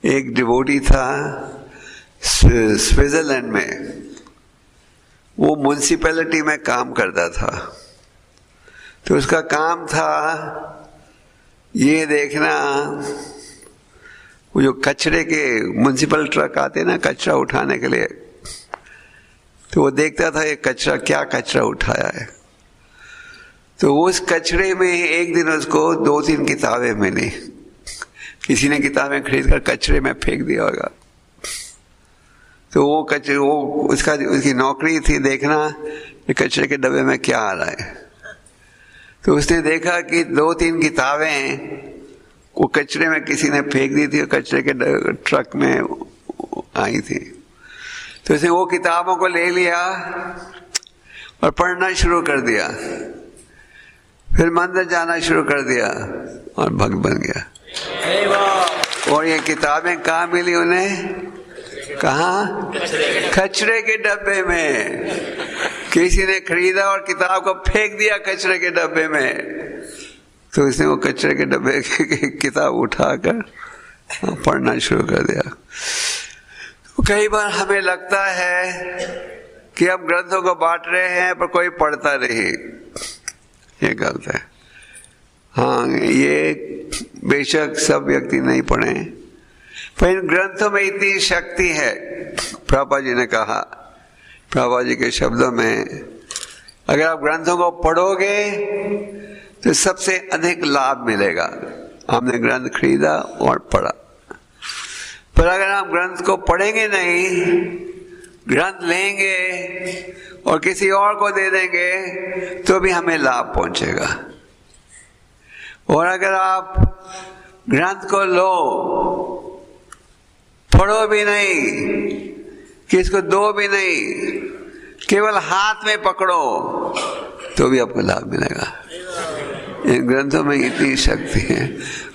एक डिवोटी था स्विट्जरलैंड में, वो म्युनिसिपैलिटी में काम करता था। तो उसका काम था ये देखना, वो जो कचरे के म्युनिसिपल ट्रक आते ना कचरा उठाने के लिए, तो वो देखता था ये कचरा क्या कचरा उठाया है। तो उस कचरे में एक दिन उसको 2-3 किताबें मिली। किसी ने किताबें खरीद कर कचरे में फेंक दिया होगा। तो वो कचरे, वो उसकी नौकरी थी देखना कि कचरे के डब्बे में क्या आ रहा है। तो उसने देखा कि 2-3 किताबें वो कचरे में किसी ने फेंक दी थी और कचरे के ट्रक में आई थी। तो उसने वो किताबों को ले लिया और पढ़ना शुरू कर दिया। फिर मंदिर जाना शुरू कर दिया और भक्त बन गया। और ये किताबें कहाँ मिली उन्हें? कहाँ? कचरे के डब्बे में। किसी ने खरीदा और किताब को फेंक दिया कचरे के डब्बे में। तो उसने वो कचरे के डब्बे की किताब उठाकर पढ़ना शुरू कर दिया। तो कई बार हमें लगता है कि हम ग्रंथों को बांट रहे हैं पर कोई पढ़ता नहीं। ये गलत है। हाँ, ये बेशक सब व्यक्ति नहीं पढ़े, पर इन ग्रंथों में इतनी शक्ति है। प्रभुपाद जी ने कहा, प्रभुपाद जी के शब्दों में, अगर आप ग्रंथों को पढ़ोगे तो सबसे अधिक लाभ मिलेगा। आपने ग्रंथ खरीदा और पढ़ा, पर अगर आप ग्रंथ को पढ़ेंगे नहीं, ग्रंथ लेंगे और किसी और को दे देंगे तो भी हमें लाभ पहुंचेगा। और अगर आप ग्रंथ को लो, पढ़ो भी नहीं, किसको दो भी नहीं, केवल हाथ में पकड़ो तो भी आपको लाभ मिलेगा। इन ग्रंथों में इतनी शक्ति है।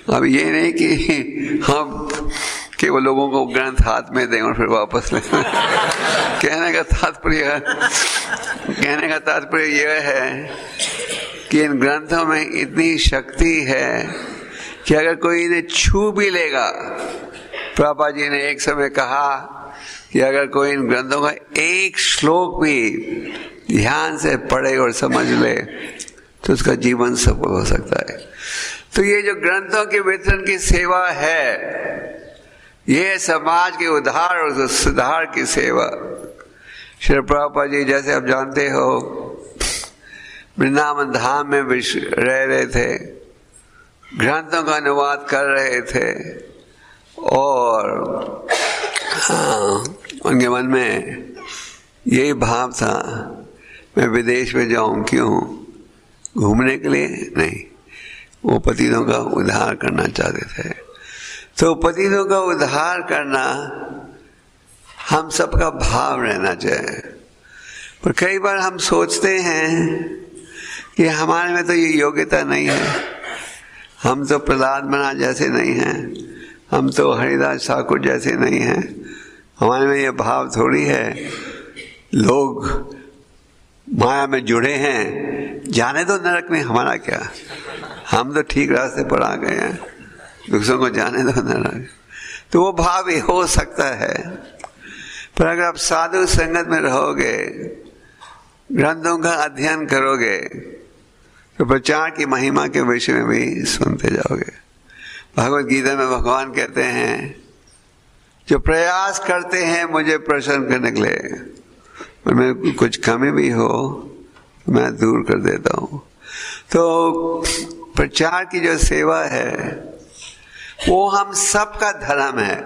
अब ये नहीं कि हम केवल लोगों को ग्रंथ हाथ में दें और फिर वापस लें। कहने का तात्पर्य यह है कि इन ग्रंथों में इतनी शक्ति है कि अगर कोई इन्हें छू भी लेगा, प्रभुपाद जी ने एक समय कहा कि अगर कोई इन ग्रंथों का एक श्लोक भी ध्यान से पढ़े और समझ ले तो उसका जीवन सफल हो सकता है। तो ये जो ग्रंथों के वितरण की सेवा है, ये समाज के उद्धार और सुधार की सेवा। श्री प्रभुपाद जी जैसे आप जानते हो वृंदावन धाम में रह रहे थे, ग्रंथों का अनुवाद कर रहे थे और उनके मन में यही भाव था, मैं विदेश में जाऊं, क्यों? घूमने के लिए नहीं, वो पतितों का उद्धार करना चाहते थे। तो पतितों का उद्धार करना हम सबका भाव रहना चाहिए। पर कई बार हम सोचते हैं कि हमारे में तो ये योग्यता नहीं है, हम तो प्रहलाद महाराज जैसे नहीं हैं, हम तो हरिदास ठाकुर जैसे नहीं हैं, हमारे में ये भाव थोड़ी है। लोग माया में जुड़े हैं, जाने दो नरक में, हमारा क्या, हम तो ठीक रास्ते पर आ गए हैं, दूसरों को जाने दो नरक। तो वो भाव ही हो सकता है। पर अगर आप साधु संगत में रहोगे, ग्रंथों का अध्ययन करोगे, तो प्रचार की महिमा के विषय में भी सुनते जाओगे। भगवत गीता में भगवान कहते हैं, जो प्रयास करते हैं मुझे प्रसन्न करने के लिए, उनमें कुछ कमी भी हो मैं दूर कर देता हूँ। तो प्रचार की जो सेवा है वो हम सबका धर्म है।